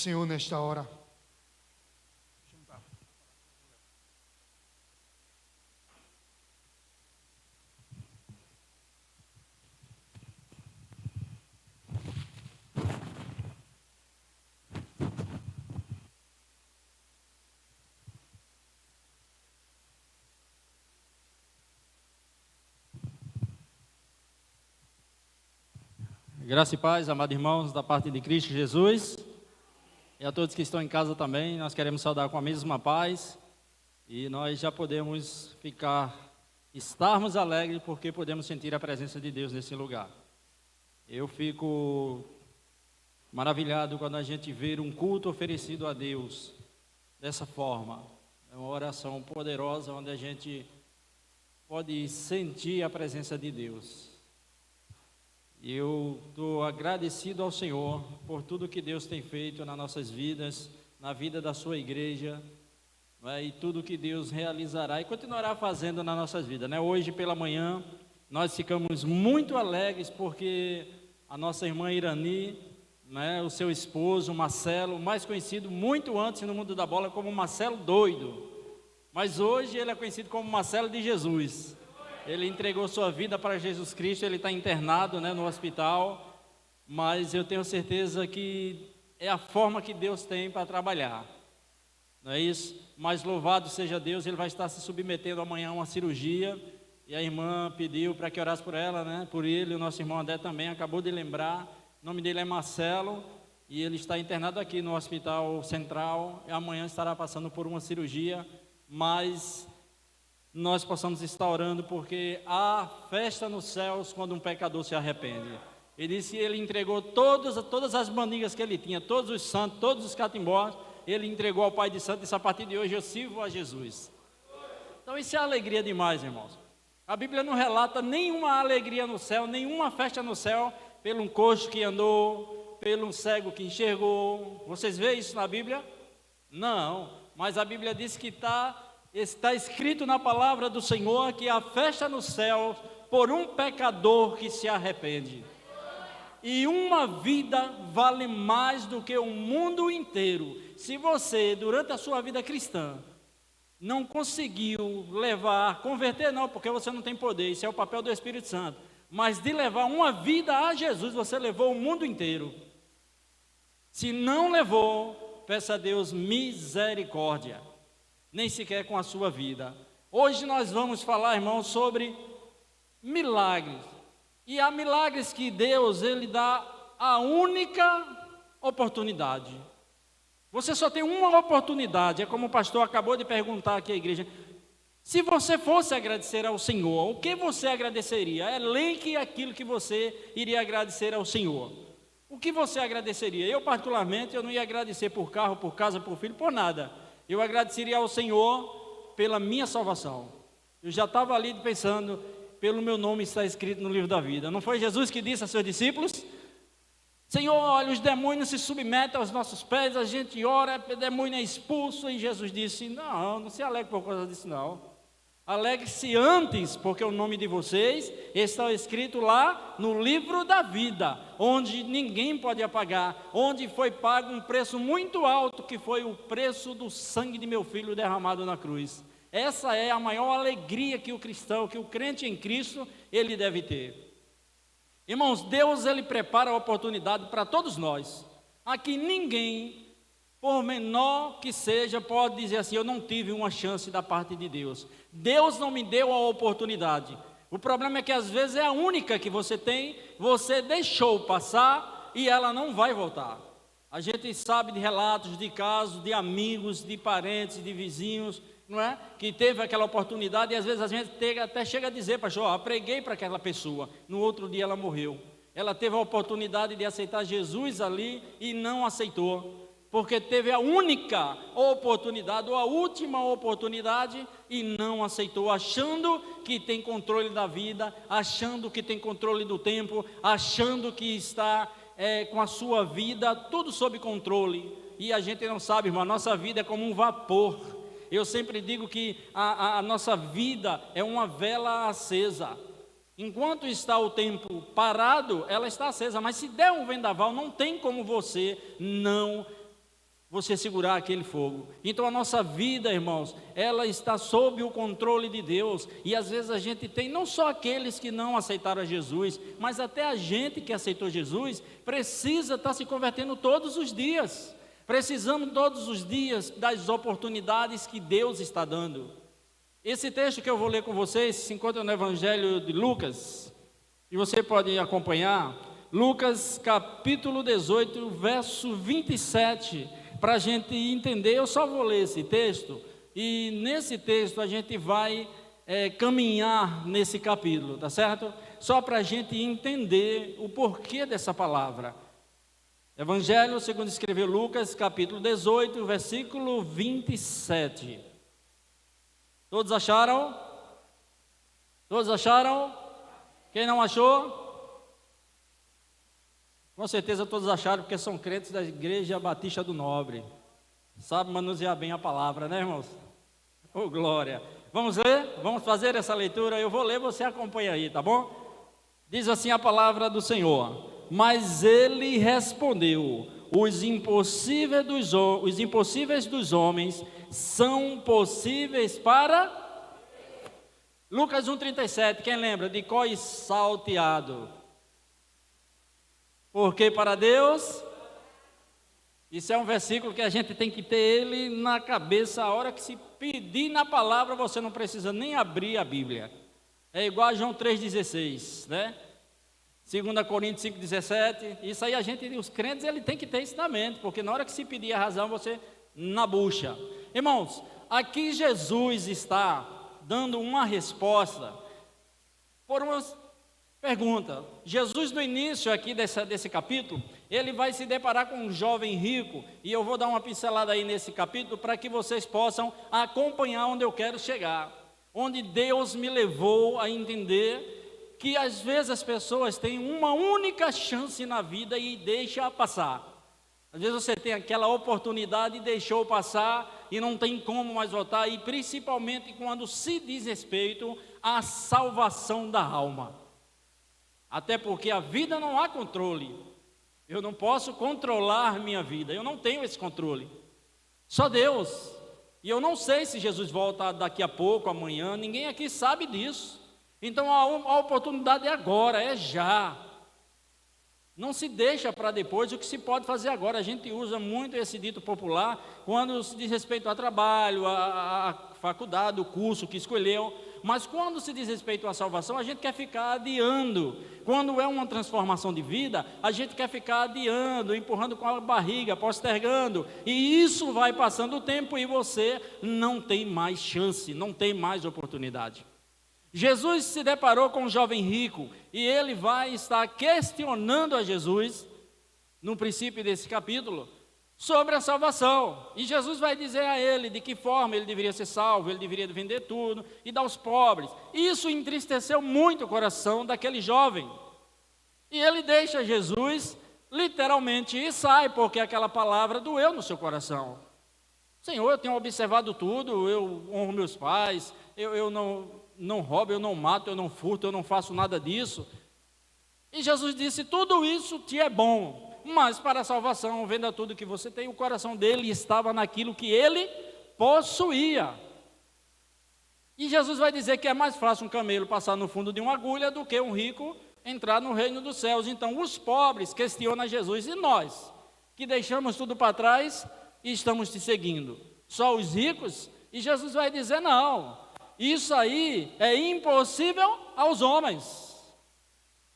Senhor nesta hora. Graça e paz, amados irmãos, da parte de Cristo Jesus, e a todos que estão em casa também, nós queremos saudar com a mesma paz, e nós já podemos estarmos alegres, porque podemos sentir a presença de Deus nesse lugar. Eu fico maravilhado quando a gente vê um culto oferecido a Deus dessa forma. É uma oração poderosa, onde a gente pode sentir a presença de Deus. Eu estou agradecido ao Senhor por tudo que Deus tem feito nas nossas vidas, na vida da sua igreja, e tudo que Deus realizará e continuará fazendo nas nossas vidas. Hoje pela manhã nós ficamos muito alegres porque a nossa irmã Irani, o seu esposo Marcelo, mais conhecido muito antes no mundo da bola como Marcelo Doido, mas hoje ele é conhecido como Marcelo de Jesus. Ele entregou sua vida para Jesus Cristo, ele está internado no hospital, mas eu tenho certeza que é a forma que Deus tem para trabalhar, não é isso? Mas louvado seja Deus, ele vai estar se submetendo amanhã a uma cirurgia, e a irmã pediu para que orasse por ela, por ele. O nosso irmão André também acabou de lembrar, o nome dele é Marcelo, e ele está internado aqui no Hospital Central, e amanhã estará passando por uma cirurgia, mas nós possamos estar orando, porque há festa nos céus quando um pecador se arrepende. Ele disse que ele entregou todas as bandinhas que ele tinha, todos os santos, todos os catimbós, ele entregou ao Pai de Santo, e disse: a partir de hoje eu sirvo a Jesus. Então isso é alegria demais, irmãos. A Bíblia não relata nenhuma alegria no céu, nenhuma festa no céu, pelo um coxo que andou, pelo um cego que enxergou. Vocês veem isso na Bíblia? Não, mas a Bíblia diz que está escrito na palavra do Senhor que a festa no céu por um pecador que se arrepende. E uma vida vale mais do que o mundo inteiro. Se você, durante a sua vida cristã, não conseguiu converter não, porque você não tem poder, isso é o papel do Espírito Santo, mas de levar uma vida a Jesus, você levou o mundo inteiro. Se não levou, peça a Deus misericórdia, nem sequer com a sua vida. Hoje nós vamos falar, irmãos, sobre milagres. E há milagres que Deus, Ele dá a única oportunidade. Você só tem uma oportunidade. É como o pastor acabou de perguntar aqui à igreja: se você fosse agradecer ao Senhor, o que você agradeceria? Elenque aquilo que você iria agradecer ao Senhor. O que você agradeceria? Eu, particularmente, eu não ia agradecer por carro, por casa, por filho, por nada. Eu agradeceria ao Senhor pela minha salvação. Eu já estava ali pensando, pelo meu nome está escrito no livro da vida. Não foi Jesus que disse a seus discípulos: Senhor, olha, os demônios se submetem aos nossos pés, a gente ora, o demônio é expulso. E Jesus disse: não se alegre por causa disso não. Alegre-se antes, porque o nome de vocês está escrito lá no livro da vida, onde ninguém pode apagar, onde foi pago um preço muito alto, que foi o preço do sangue de meu filho derramado na cruz. Essa é a maior alegria que o cristão, que o crente em Cristo, ele deve ter. Irmãos, Deus, ele prepara a oportunidade para todos nós. Aqui ninguém, por menor que seja, pode dizer assim: eu não tive uma chance da parte de Deus. Deus não me deu a oportunidade. O problema é que às vezes é a única que você tem, você deixou passar e ela não vai voltar. A gente sabe de relatos, de casos, de amigos, de parentes, de vizinhos, não é? Que teve aquela oportunidade, e às vezes a gente até chega a dizer: pastor, preguei para aquela pessoa, no outro dia ela morreu. Ela teve a oportunidade de aceitar Jesus ali e não aceitou, porque teve a única oportunidade, ou a última oportunidade, e não aceitou, achando que tem controle da vida, achando que tem controle do tempo, achando que está com a sua vida tudo sob controle. E a gente não sabe, irmão, a nossa vida é como um vapor. Eu sempre digo que a nossa vida é uma vela acesa. Enquanto está o tempo parado, ela está acesa, mas se der um vendaval, não tem como você não você segurar aquele fogo. Então a nossa vida, irmãos, ela está sob o controle de Deus. E às vezes a gente tem não só aqueles que não aceitaram a Jesus, mas até a gente que aceitou Jesus precisa estar se convertendo todos os dias. Precisamos todos os dias das oportunidades que Deus está dando. Esse texto que eu vou ler com vocês se encontra no Evangelho de Lucas, e você pode acompanhar, Lucas capítulo 18, verso 27, para a gente entender. Eu só vou ler esse texto, e nesse texto a gente vai caminhar nesse capítulo, tá certo? Só para a gente entender o porquê dessa palavra. Evangelho segundo escreveu Lucas, capítulo 18, versículo 27. Todos acharam? Todos acharam? Quem não achou? Com certeza todos acharam, porque são crentes da Igreja Batista do Nobre. Sabe manusear bem a palavra, né, irmãos? Oh, glória! Vamos ler? Vamos fazer essa leitura? Eu vou ler, você acompanha aí, tá bom? Diz assim a palavra do Senhor: mas ele respondeu: os impossíveis dos homens são possíveis para... Lucas 1,37, quem lembra? De cor salteado. Porque para Deus... Isso é um versículo que a gente tem que ter ele na cabeça. A hora que se pedir na palavra, você não precisa nem abrir a Bíblia. É igual a João 3,16, né? 2 Coríntios 5,17, isso aí a gente, os crentes, ele tem que ter isso na mente, porque na hora que se pedir a razão, você na bucha. Irmãos, aqui Jesus está dando uma resposta por uma pergunta. Jesus, no início aqui desse capítulo, ele vai se deparar com um jovem rico, e eu vou dar uma pincelada aí nesse capítulo, para que vocês possam acompanhar onde eu quero chegar, onde Deus me levou a entender que às vezes as pessoas têm uma única chance na vida e deixam passar. Às vezes você tem aquela oportunidade e deixou passar e não tem como mais voltar, e principalmente quando se diz respeito à salvação da alma. Até porque a vida não há controle. Eu não posso controlar minha vida, eu não tenho esse controle. Só Deus. E eu não sei se Jesus volta daqui a pouco, amanhã, ninguém aqui sabe disso. Então a oportunidade é agora, é já. Não se deixa para depois o que se pode fazer agora. A gente usa muito esse dito popular quando se diz respeito ao trabalho, à faculdade, o curso que escolheu. Mas quando se diz respeito à salvação, a gente quer ficar adiando. Quando é uma transformação de vida, a gente quer ficar adiando, empurrando com a barriga, postergando. E isso vai passando o tempo e você não tem mais chance, não tem mais oportunidade. Jesus se deparou com um jovem rico e ele vai estar questionando a Jesus, no princípio desse capítulo, sobre a salvação. E Jesus vai dizer a ele de que forma ele deveria ser salvo, ele deveria vender tudo e dar aos pobres. Isso entristeceu muito o coração daquele jovem. E ele deixa Jesus literalmente e sai, porque aquela palavra doeu no seu coração. Senhor, eu tenho observado tudo, eu honro meus pais, eu não roubo, eu não mato, eu não furto, eu não faço nada disso. E Jesus disse: tudo isso te é bom, mas para a salvação, venda tudo que você tem. O coração dele estava naquilo que ele possuía. E Jesus vai dizer que é mais fácil um camelo passar no fundo de uma agulha do que um rico entrar no reino dos céus. Então os pobres questionam Jesus: e nós, que deixamos tudo para trás e estamos te seguindo? Só os ricos? E Jesus vai dizer: não, isso aí é impossível aos homens,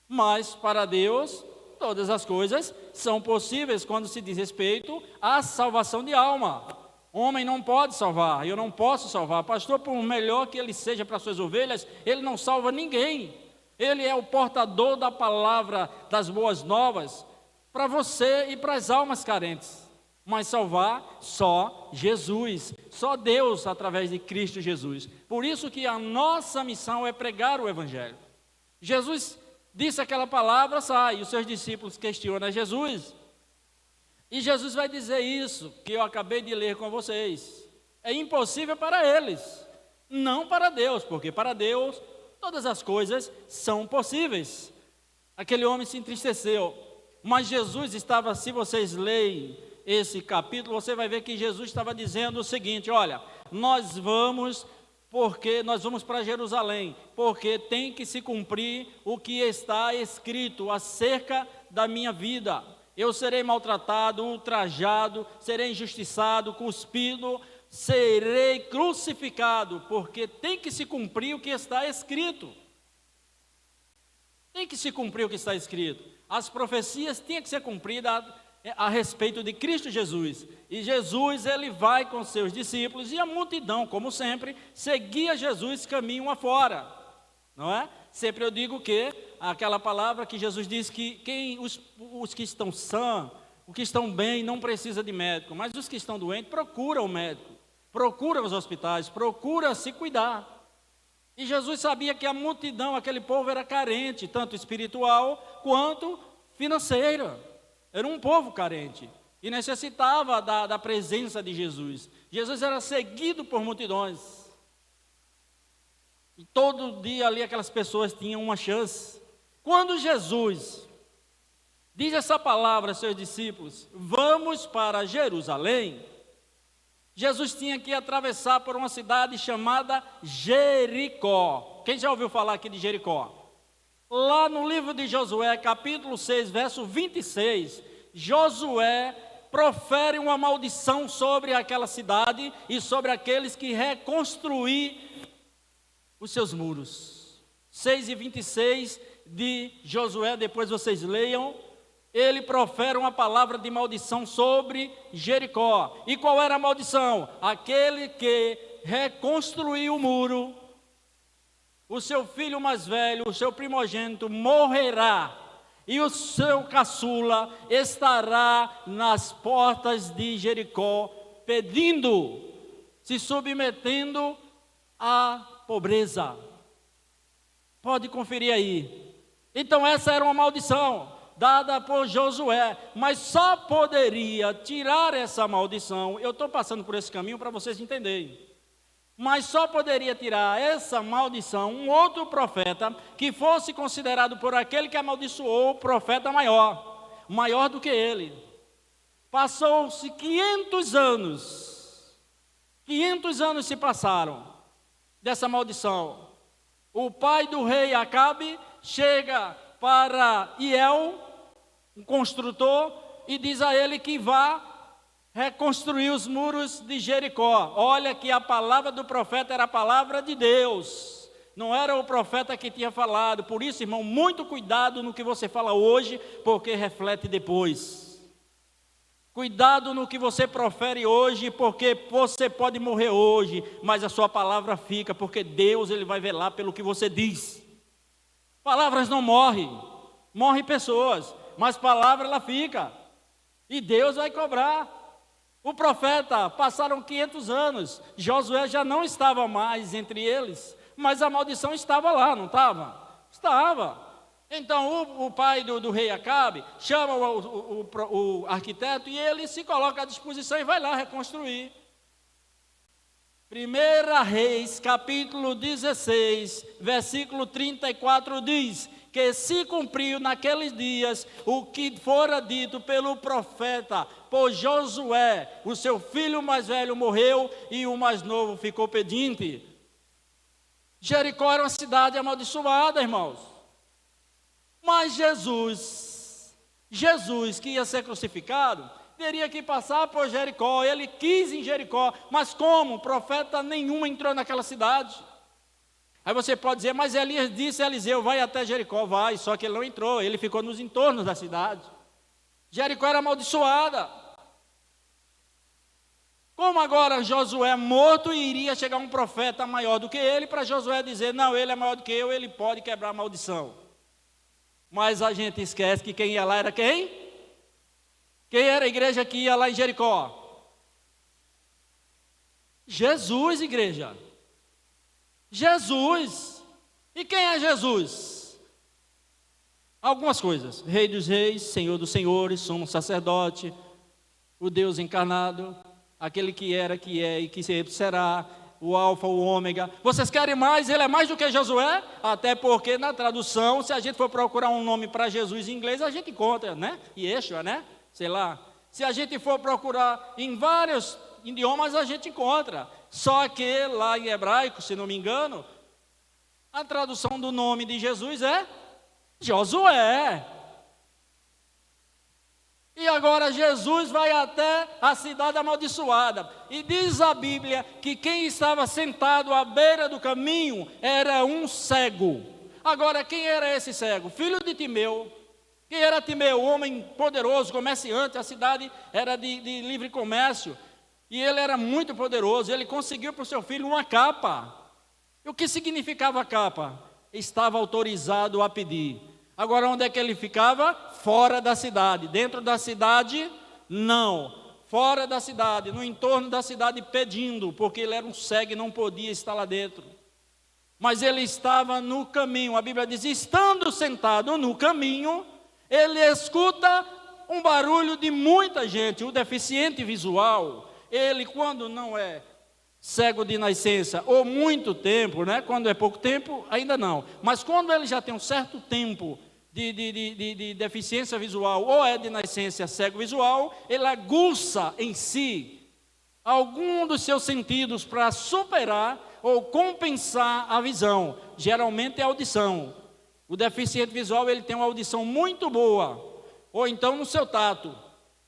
mas para Deus todas as coisas são possíveis quando se diz respeito à salvação de alma. Homem não pode salvar, eu não posso salvar. Pastor, por melhor que ele seja para suas ovelhas, ele não salva ninguém. Ele é o portador da palavra das boas novas para você e para as almas carentes. Mas salvar só Jesus, só Deus através de Cristo Jesus. Por isso que a nossa missão é pregar o Evangelho. Jesus disse aquela palavra, sai, e os seus discípulos questionam Jesus. E Jesus vai dizer isso que eu acabei de ler com vocês. É impossível para eles, não para Deus, porque para Deus todas as coisas são possíveis. Aquele homem se entristeceu, mas Jesus estava, se vocês leem esse capítulo, você vai ver que Jesus estava dizendo o seguinte: olha, nós vamos para Jerusalém, porque tem que se cumprir o que está escrito acerca da minha vida. Eu serei maltratado, ultrajado, serei injustiçado, cuspido, serei crucificado, porque tem que se cumprir o que está escrito. Tem que se cumprir o que está escrito. As profecias têm que ser cumpridas a respeito de Cristo Jesus. E Jesus, ele vai com seus discípulos, e a multidão, como sempre, seguia Jesus caminho afora, não é? Sempre eu digo que aquela palavra que Jesus diz que os que estão sãos, os que estão bem, não precisa de médico, mas os que estão doentes, procuram o médico, procuram os hospitais, procuram se cuidar. E Jesus sabia que a multidão, aquele povo era carente, tanto espiritual quanto financeira. Era um povo carente e necessitava da presença de Jesus. Jesus era seguido por multidões. E todo dia ali aquelas pessoas tinham uma chance. Quando Jesus diz essa palavra aos seus discípulos: vamos para Jerusalém, Jesus tinha que atravessar por uma cidade chamada Jericó. Quem já ouviu falar aqui de Jericó? Lá no livro de Josué, capítulo 6, verso 26, Josué profere uma maldição sobre aquela cidade e sobre aqueles que reconstruir os seus muros. 6:26 de Josué, depois vocês leiam. Ele profere uma palavra de maldição sobre Jericó. E qual era a maldição? Aquele que reconstruiu o muro, o seu filho mais velho, o seu primogênito, morrerá, e o seu caçula estará nas portas de Jericó, pedindo, se submetendo à pobreza. Pode conferir aí. Então essa era uma maldição dada por Josué, mas só poderia tirar essa maldição. Eu estou passando por esse caminho para vocês entenderem. Mas só poderia tirar essa maldição um outro profeta que fosse considerado por aquele que amaldiçoou o profeta maior do que ele. Passou-se 500 anos. 500 anos se passaram dessa maldição. O pai do rei Acabe chega para Hiel, um construtor, e diz a ele que vá reconstruir os muros de Jericó. Olha que a palavra do profeta era a palavra de Deus, não era o profeta que tinha falado. Por isso, irmão, muito cuidado no que você fala hoje, porque reflete depois. Cuidado no que você profere hoje, porque você pode morrer hoje, mas a sua palavra fica, porque Deus, ele vai velar pelo que você diz. Palavras não morrem, morrem pessoas, mas palavra ela fica, e Deus vai cobrar. O profeta, passaram 500 anos, Josué já não estava mais entre eles, mas a maldição estava lá, não estava? Estava. Então o pai do rei Acabe chama o arquiteto e ele se coloca à disposição e vai lá reconstruir. 1 Reis, capítulo 16, versículo 34 diz que se cumpriu naqueles dias o que fora dito pelo profeta, por Josué, o seu filho mais velho morreu e o mais novo ficou pedinte. Jericó era uma cidade amaldiçoada, irmãos. Mas Jesus que ia ser crucificado, teria que passar por Jericó. Ele quis em Jericó, mas como? Profeta nenhum entrou naquela cidade. Aí você pode dizer, mas Elias disse a Eliseu, vai até Jericó. Vai, só que ele não entrou, ele ficou nos entornos da cidade. Jericó era amaldiçoada. Como agora Josué morto, e iria chegar um profeta maior do que ele, para Josué dizer, não, ele é maior do que eu, ele pode quebrar a maldição. Mas a gente esquece que quem ia lá era quem? Quem era a igreja que ia lá em Jericó? Jesus, igreja. Jesus. E quem é Jesus? Algumas coisas. Rei dos reis, Senhor dos senhores, sumo sacerdote, o Deus encarnado, aquele que era, que é e que sempre será, o alfa, o ômega. Vocês querem mais? Ele é mais do que Josué? Até porque na tradução, se a gente for procurar um nome para Jesus em inglês, a gente encontra, né? Yeshua, né? Sei lá. Se a gente for procurar em vários idiomas, a gente encontra. Só que lá em hebraico, se não me engano, a tradução do nome de Jesus é Josué. E agora Jesus vai até a cidade amaldiçoada. E diz a Bíblia que quem estava sentado à beira do caminho era um cego. Agora, quem era esse cego? Filho de Timeu. Quem era Timeu? Homem poderoso, comerciante. A cidade era de livre comércio. E ele era muito poderoso. Ele conseguiu para o seu filho uma capa. E o que significava a capa? Estava autorizado a pedir. Agora, onde é que ele ficava? Fora da cidade. Dentro da cidade, não. Fora da cidade, no entorno da cidade, pedindo, porque ele era um cego e não podia estar lá dentro. Mas ele estava no caminho. A Bíblia diz, estando sentado no caminho, ele escuta um barulho de muita gente. O deficiente visual, ele, quando não é cego de nascença, ou muito tempo, né? Quando é pouco tempo, ainda não. Mas quando ele já tem um certo tempo de deficiência visual, ou é de nascença cego visual, ele aguça em si algum dos seus sentidos para superar ou compensar a visão. Geralmente é a audição. O deficiente visual, ele tem uma audição muito boa, ou então no seu tato.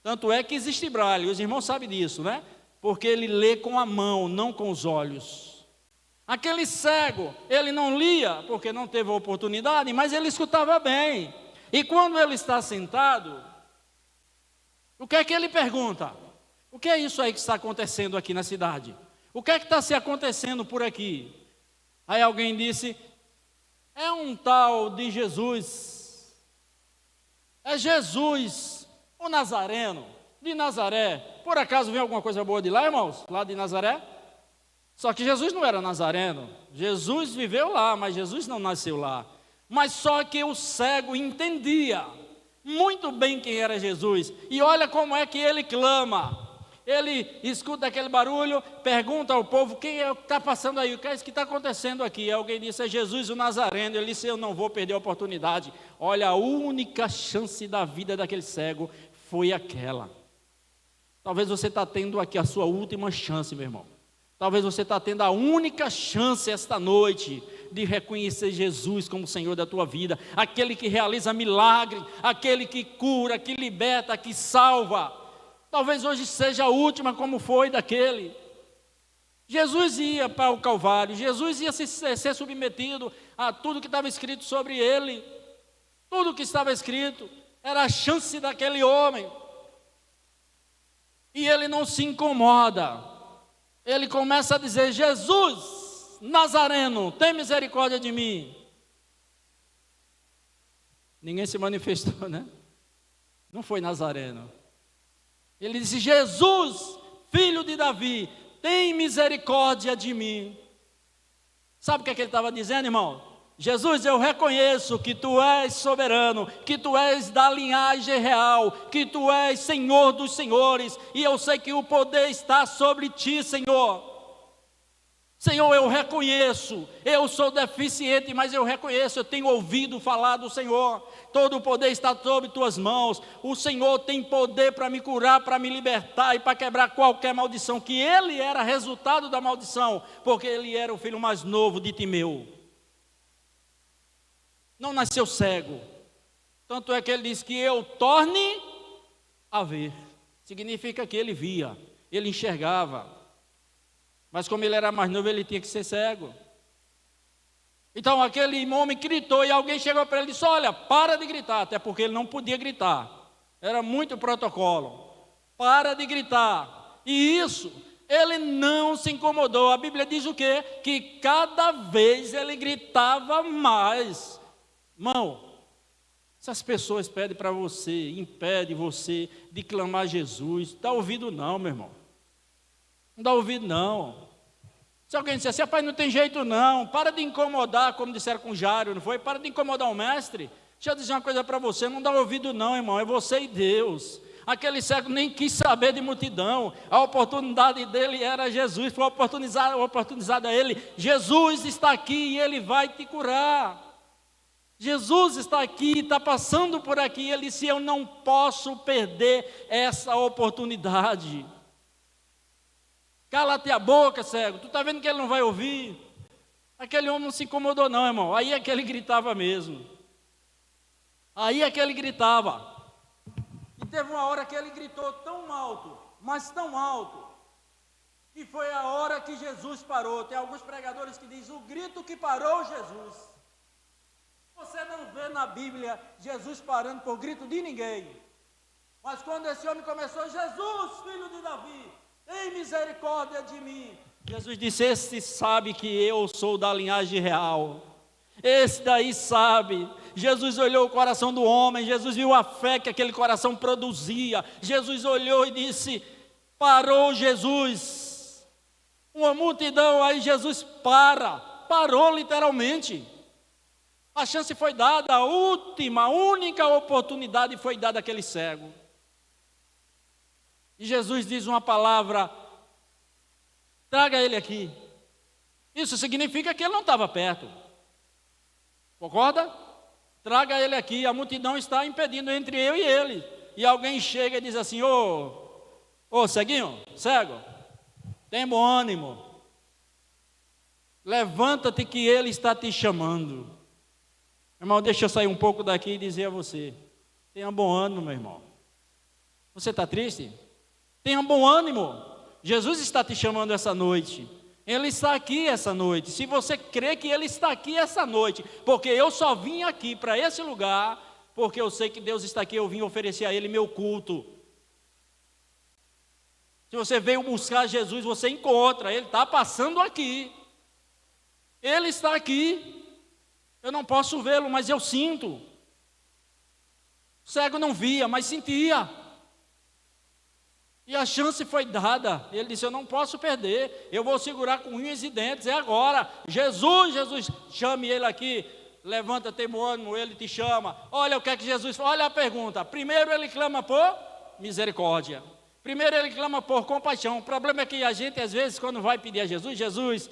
Tanto é que existe braille, os irmãos sabem disso, né? Porque ele lê com a mão, não com os olhos. Aquele cego, ele não lia, porque não teve a oportunidade, mas ele escutava bem. E quando ele está sentado, o que é que ele pergunta? O que é isso aí que está acontecendo aqui na cidade? O que é que está se acontecendo por aqui? Aí alguém disse, é um tal de Jesus. É Jesus, o Nazareno, de Nazaré. Por acaso vem alguma coisa boa de lá, irmãos? Lá de Nazaré? Só que Jesus não era nazareno. Jesus viveu lá, mas Jesus não nasceu lá. Mas só que o cego entendia muito bem quem era Jesus. E olha como é que ele clama. Ele escuta aquele barulho, pergunta ao povo, quem é o que está passando aí? O que é isso que está acontecendo aqui? Alguém disse, é Jesus o Nazareno. Ele disse, eu não vou perder a oportunidade. Olha, a única chance da vida daquele cego foi aquela. Talvez você está tendo aqui a sua última chance, meu irmão. Talvez você está tendo a única chance esta noite de reconhecer Jesus como Senhor da tua vida. Aquele que realiza milagre, aquele que cura, que liberta, que salva. Talvez hoje seja a última como foi daquele. Jesus ia para o Calvário, Jesus ia ser submetido a tudo que estava escrito sobre ele. Tudo que estava escrito era a chance daquele homem. E ele não se incomoda. Ele começa a dizer, Jesus, Nazareno, tem misericórdia de mim. Ninguém se manifestou, né? Não foi Nazareno. Ele disse, Jesus, filho de Davi, tem misericórdia de mim. Sabe o que é que ele estava dizendo, irmão? Jesus, eu reconheço que tu és soberano, que tu és da linhagem real, que tu és Senhor dos senhores, e eu sei que o poder está sobre ti, Senhor. Senhor, eu reconheço, eu sou deficiente, mas eu reconheço, eu tenho ouvido falar do Senhor. Todo o poder está sobre tuas mãos. O Senhor tem poder para me curar, para me libertar e para quebrar qualquer maldição, que ele era resultado da maldição, porque ele era o filho mais novo de Timeu. Não nasceu cego. Tanto é que ele diz que eu torne a ver. Significa que ele via, ele enxergava. Mas como ele era mais novo, ele tinha que ser cego. Então aquele homem gritou e alguém chegou para ele e disse, olha, para de gritar. Até porque ele não podia gritar. Era muito protocolo. Para de gritar. E isso, ele não se incomodou. A Bíblia diz o quê? Que cada vez ele gritava mais. Irmão, essas pessoas pedem para você, impedem você de clamar a Jesus. Não dá ouvido não, meu irmão. Não dá ouvido não. Se alguém disser assim, rapaz, não tem jeito não, para de incomodar, como disseram com Jário, não foi? Para de incomodar o mestre. Deixa eu dizer uma coisa para você, não dá ouvido não, irmão, é você e Deus. Aquele cego nem quis saber de multidão. A oportunidade dele era Jesus, foi oportunizada a ele. Jesus está aqui e ele vai te curar. Jesus está aqui, está passando por aqui. Ele disse: eu não posso perder essa oportunidade. Cala-te a boca, cego. Tu está vendo que ele não vai ouvir? Aquele homem não se incomodou não, irmão. Aí é que ele gritava mesmo. Aí é que ele gritava. E teve uma hora que ele gritou tão alto, mas tão alto, que foi a hora que Jesus parou. Tem alguns pregadores que dizem: o grito que parou Jesus. Você não vê na Bíblia Jesus parando por grito de ninguém. Mas quando esse homem começou: Jesus, filho de Davi, tem misericórdia de mim. Jesus disse: esse sabe que eu sou da linhagem real. Esse daí sabe. Jesus olhou o coração do homem. Jesus viu a fé que aquele coração produzia. Jesus olhou e disse: parou Jesus. Uma multidão, aí Jesus parou literalmente. A chance foi dada, a única oportunidade foi dada àquele cego. E Jesus diz uma palavra: traga ele aqui. Isso significa que ele não estava perto. Concorda? Traga ele aqui. A multidão está impedindo entre eu e ele. E alguém chega e diz assim: ô ceguinho, cego, tem bom ânimo. Levanta-te que ele está te chamando. Irmão, deixa eu sair um pouco daqui e dizer a você: tenha bom ânimo, meu irmão. Você está triste? Tenha bom ânimo. Jesus está te chamando essa noite. Ele está aqui essa noite. Se você crê que Ele está aqui essa noite, porque eu só vim aqui para esse lugar, porque eu sei que Deus está aqui, eu vim oferecer a Ele meu culto. Se você veio buscar Jesus, você encontra. Ele está passando aqui. Ele está aqui. Eu não posso vê-lo, mas eu sinto. O cego não via, mas sentia. E a chance foi dada. Ele disse: eu não posso perder, eu vou segurar com unhas e dentes, é agora. Jesus, chame ele aqui. Levanta, tem bom ânimo, ele te chama. Olha o que é que Jesus faz, olha a pergunta. Primeiro ele clama por misericórdia. Primeiro ele clama por compaixão. O problema é que a gente, às vezes, quando vai pedir a Jesus,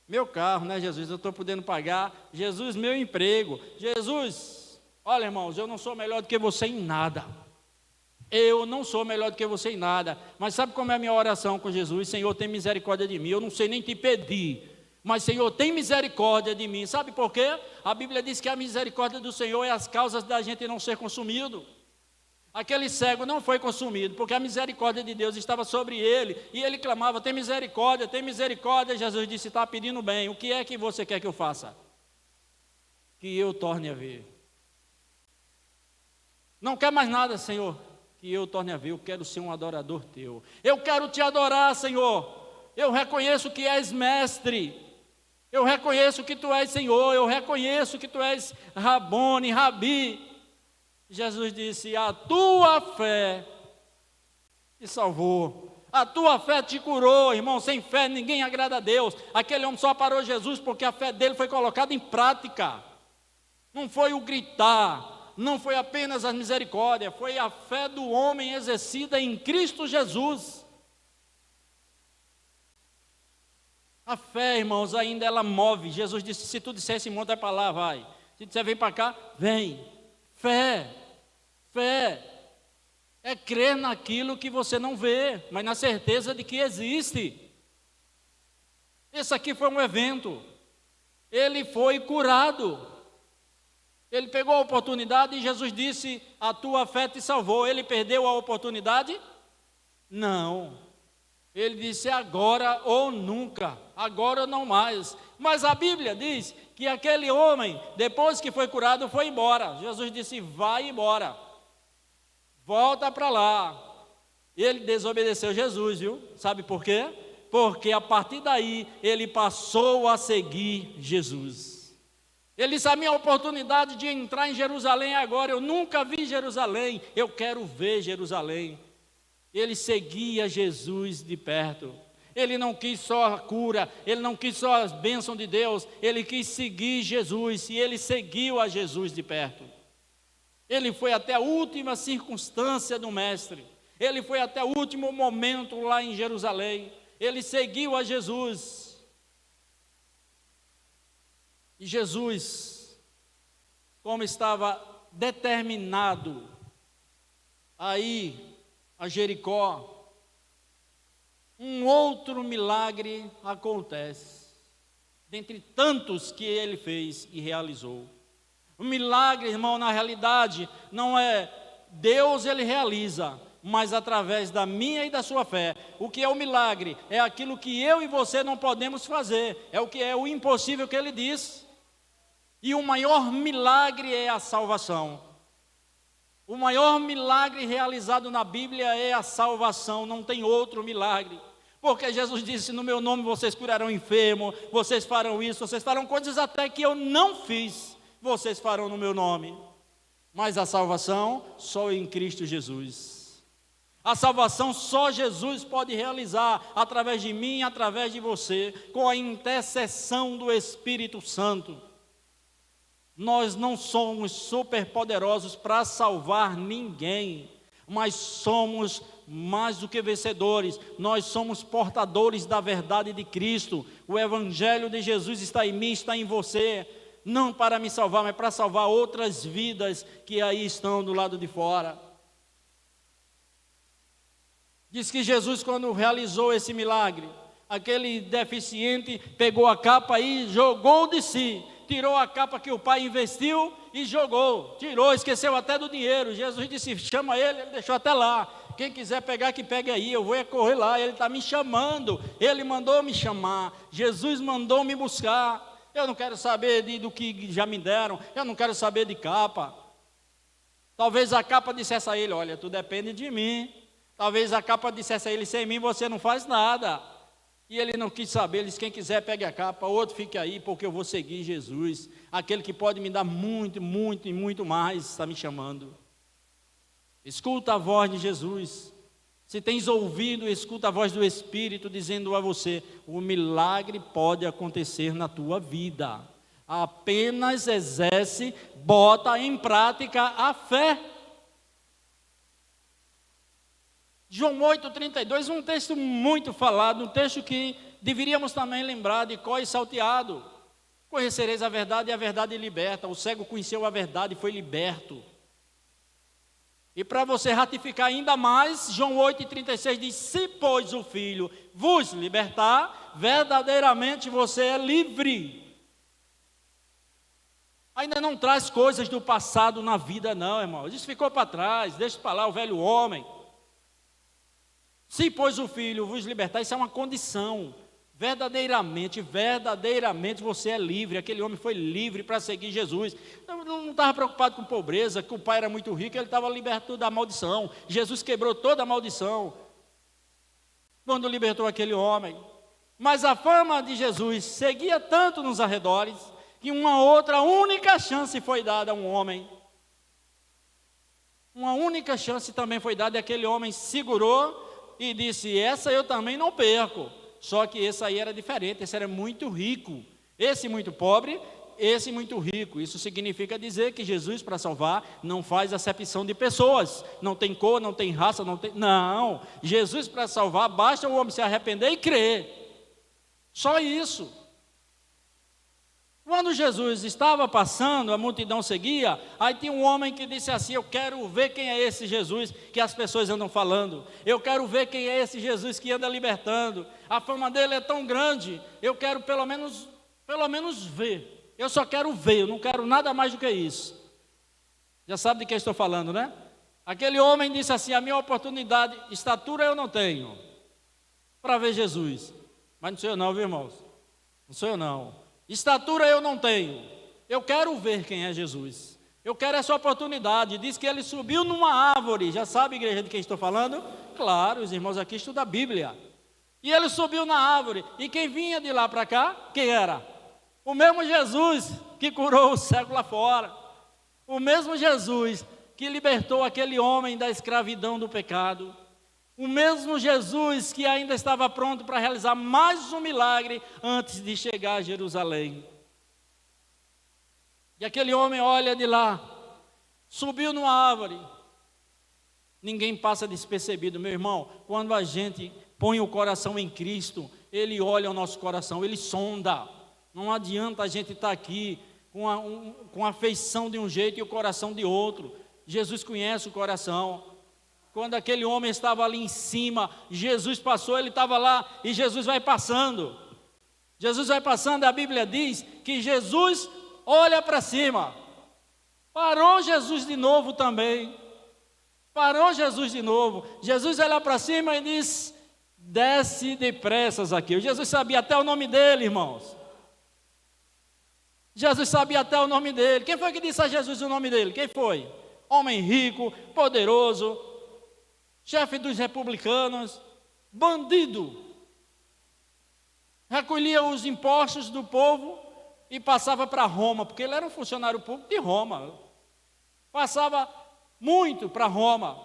meu carro, né, Jesus, eu estou podendo pagar. Jesus, meu emprego. Jesus, olha, irmãos, eu não sou melhor do que você em nada. Eu não sou melhor do que você em nada. Mas sabe como é a minha oração com Jesus? Senhor, tem misericórdia de mim. Eu não sei nem te pedir, mas Senhor, tem misericórdia de mim. Sabe por quê? A Bíblia diz que a misericórdia do Senhor é as causas da gente não ser consumido. Aquele cego não foi consumido, porque a misericórdia de Deus estava sobre ele, e ele clamava: tem misericórdia, tem misericórdia. Jesus disse: está pedindo bem, o que é que você quer que eu faça? Que eu torne a ver. Não quer mais nada, Senhor, que eu torne a ver. Eu quero ser um adorador teu. Eu quero te adorar, Senhor. Eu reconheço que és mestre. Eu reconheço que tu és Senhor. Eu reconheço que tu és Rabone, Rabi. Jesus disse: a tua fé te salvou. A tua fé te curou, irmão. Sem fé ninguém agrada a Deus. Aquele homem só parou Jesus porque a fé dele foi colocada em prática. Não foi o gritar, não foi apenas a misericórdia, foi a fé do homem exercida em Cristo Jesus. A fé, irmãos, ainda ela move. Jesus disse: se tu disser esse monte vai para lá, vai. Se disser vem para cá, vem. Fé é crer naquilo que você não vê, mas na certeza de que existe. Esse aqui foi um evento. Ele foi curado. Ele pegou a oportunidade e Jesus disse: a tua fé te salvou. Ele perdeu a oportunidade? Não. Ele disse: agora ou nunca, agora ou não mais. Mas a Bíblia diz que aquele homem, depois que foi curado, foi embora. Jesus disse: vai embora, volta para lá. Ele desobedeceu Jesus, viu? Sabe por quê? Porque a partir daí ele passou a seguir Jesus. Ele disse: a minha oportunidade de entrar em Jerusalém agora. Eu nunca vi Jerusalém, eu quero ver Jerusalém. Ele seguia Jesus de perto. Ele não quis só a cura, ele não quis só as bênçãos de Deus, ele quis seguir Jesus, e ele seguiu a Jesus de perto. Ele foi até a última circunstância do Mestre, ele foi até o último momento lá em Jerusalém, ele seguiu a Jesus. E Jesus como estava determinado a ir a Jericó, um outro milagre acontece, dentre tantos que ele fez e realizou. O milagre, irmão, na realidade, não é Deus, ele realiza, mas através da minha e da sua fé. O que é o milagre? É aquilo que eu e você não podemos fazer, é o que é o impossível que ele diz. E o maior milagre é a salvação. O maior milagre realizado na Bíblia é a salvação, não tem outro milagre. Porque Jesus disse: no meu nome vocês curarão enfermo, vocês farão isso, vocês farão coisas até que eu não fiz, vocês farão no meu nome. Mas a salvação só em Cristo Jesus. A salvação só Jesus pode realizar, através de mim, através de você, com a intercessão do Espírito Santo. Nós não somos superpoderosos para salvar ninguém, mas somos mais do que vencedores. Nós somos portadores da verdade de Cristo. O Evangelho de Jesus está em mim, está em você, não para me salvar, mas para salvar outras vidas que aí estão do lado de fora. Diz que Jesus, quando realizou esse milagre, aquele deficiente pegou a capa e jogou de si, tirou a capa que o pai investiu e jogou, tirou, esqueceu até do dinheiro. Jesus disse: chama ele deixou até lá. Quem quiser pegar, que pegue aí, eu vou correr lá, ele está me chamando, ele mandou me chamar, Jesus mandou me buscar. Eu não quero saber do que já me deram, eu não quero saber de capa. Talvez a capa dissesse a ele: olha, tu depende de mim. Talvez a capa dissesse a ele: sem mim você não faz nada. E ele não quis saber, ele disse: quem quiser pegue a capa, outro fique aí, porque eu vou seguir Jesus. Aquele que pode me dar muito, muito e muito mais, está me chamando. Escuta a voz de Jesus. Se tens ouvido, escuta a voz do Espírito dizendo a você: o milagre pode acontecer na tua vida. Apenas exerce, bota em prática a fé. João 8,32, um texto muito falado, um texto que deveríamos também lembrar de cor e salteado. Conhecereis a verdade e a verdade liberta. O cego conheceu a verdade e foi liberto. E para você ratificar ainda mais, João 8,36 diz: se pois o Filho vos libertar, verdadeiramente você é livre. Ainda não traz coisas do passado na vida não, irmão. Isso ficou para trás, deixa para lá o velho homem. Se pois o Filho vos libertar, isso é uma condição. Verdadeiramente você é livre. Aquele homem foi livre para seguir Jesus. Não estava preocupado com pobreza, que o pai era muito rico, ele estava liberto da maldição. Jesus quebrou toda a maldição quando libertou aquele homem. Mas a fama de Jesus seguia tanto nos arredores, que uma outra única chance foi dada a um homem. Uma única chance também foi dada, e aquele homem segurou e disse: essa eu também não perco. Só que esse aí era diferente, esse era muito rico. Esse muito pobre, esse muito rico. Isso significa dizer que Jesus, para salvar, não faz acepção de pessoas. Não tem cor, não tem raça, não tem... Não, Jesus para salvar, basta o homem se arrepender e crer. Só isso. Quando Jesus estava passando, a multidão seguia, aí tinha um homem que disse assim: eu quero ver quem é esse Jesus que as pessoas andam falando, eu quero ver quem é esse Jesus que anda libertando, a fama dele é tão grande, eu quero pelo menos ver, eu só quero ver, eu não quero nada mais do que isso. Já sabe de quem estou falando, né? Aquele homem disse assim: a minha oportunidade, estatura eu não tenho para ver Jesus, mas não sou eu não, viu, irmãos? Não sou eu não. Estatura eu não tenho, eu quero ver quem é Jesus, eu quero essa oportunidade. Diz que ele subiu numa árvore. Já sabe, igreja, de quem estou falando? Claro, os irmãos aqui estudam a Bíblia. E ele subiu na árvore, e quem vinha de lá para cá, quem era? O mesmo Jesus que curou o cego lá fora, o mesmo Jesus que libertou aquele homem da escravidão do pecado, o mesmo Jesus que ainda estava pronto para realizar mais um milagre antes de chegar a Jerusalém. E aquele homem olha de lá, subiu numa árvore. Ninguém passa despercebido, meu irmão. Quando a gente põe o coração em Cristo, Ele olha o nosso coração, Ele sonda. Não adianta a gente estar aqui com a feição de um jeito e o coração de outro. Jesus conhece o coração. Quando aquele homem estava ali em cima, Jesus passou, ele estava lá e Jesus vai passando. Jesus vai passando, a Bíblia diz que Jesus olha para cima. Parou Jesus de novo também. Parou Jesus de novo. Jesus olha para cima e diz: desce depressa, Zaqueu. Jesus sabia até o nome dele, irmãos. Jesus sabia até o nome dele. Quem foi que disse a Jesus o nome dele? Quem foi? Homem rico, poderoso, chefe dos republicanos, bandido. Recolhia os impostos do povo e passava para Roma, porque ele era um funcionário público de Roma. Passava muito para Roma.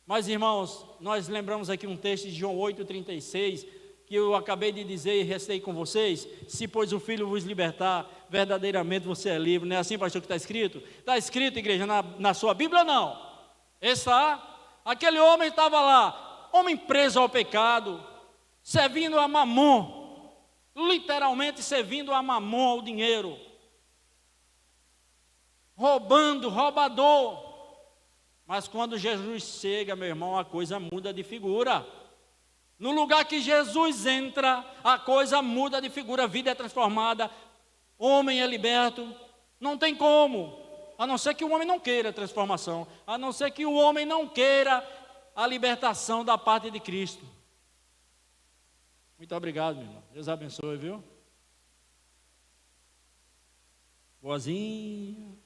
Mas, irmãos, nós lembramos aqui um texto de João 8,36, que eu acabei de dizer e restei com vocês: se pois o Filho vos libertar, verdadeiramente você é livre. Não é assim, pastor, que está escrito? Está escrito, igreja, na sua Bíblia ou não? Está. Aquele homem estava lá, homem preso ao pecado, servindo a Mamon, literalmente servindo a Mamon, ao dinheiro, roubando, roubador. Mas quando Jesus chega, meu irmão, a coisa muda de figura. No lugar que Jesus entra, a coisa muda de figura, a vida é transformada, homem é liberto. Não tem como, a não ser que o homem não queira a transformação, a não ser que o homem não queira a libertação da parte de Cristo. Muito obrigado, meu irmão. Deus abençoe, viu? Boazinha.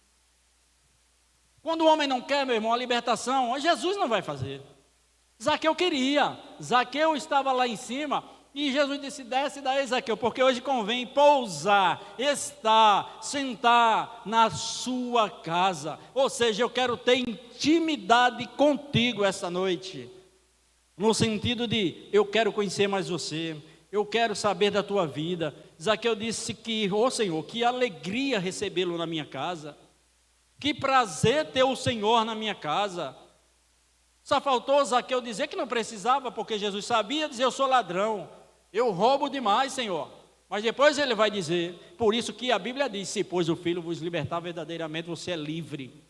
Quando o homem não quer, meu irmão, a libertação, Jesus não vai fazer. Zaqueu queria. Zaqueu estava lá em cima e Jesus disse: desce daí, Zaqueu, porque hoje convém pousar, estar, sentar na sua casa. Ou seja, eu quero ter intimidade contigo esta noite. No sentido de, eu quero conhecer mais você, eu quero saber da tua vida. Zaqueu disse que, ô Senhor, que alegria recebê-lo na minha casa, que prazer ter o Senhor na minha casa. Só faltou Zaqueu dizer que não precisava, porque Jesus sabia dizer: eu sou ladrão, eu roubo demais, Senhor. Mas depois ele vai dizer, por isso que a Bíblia diz: se pois o Filho vos libertar, verdadeiramente você é livre.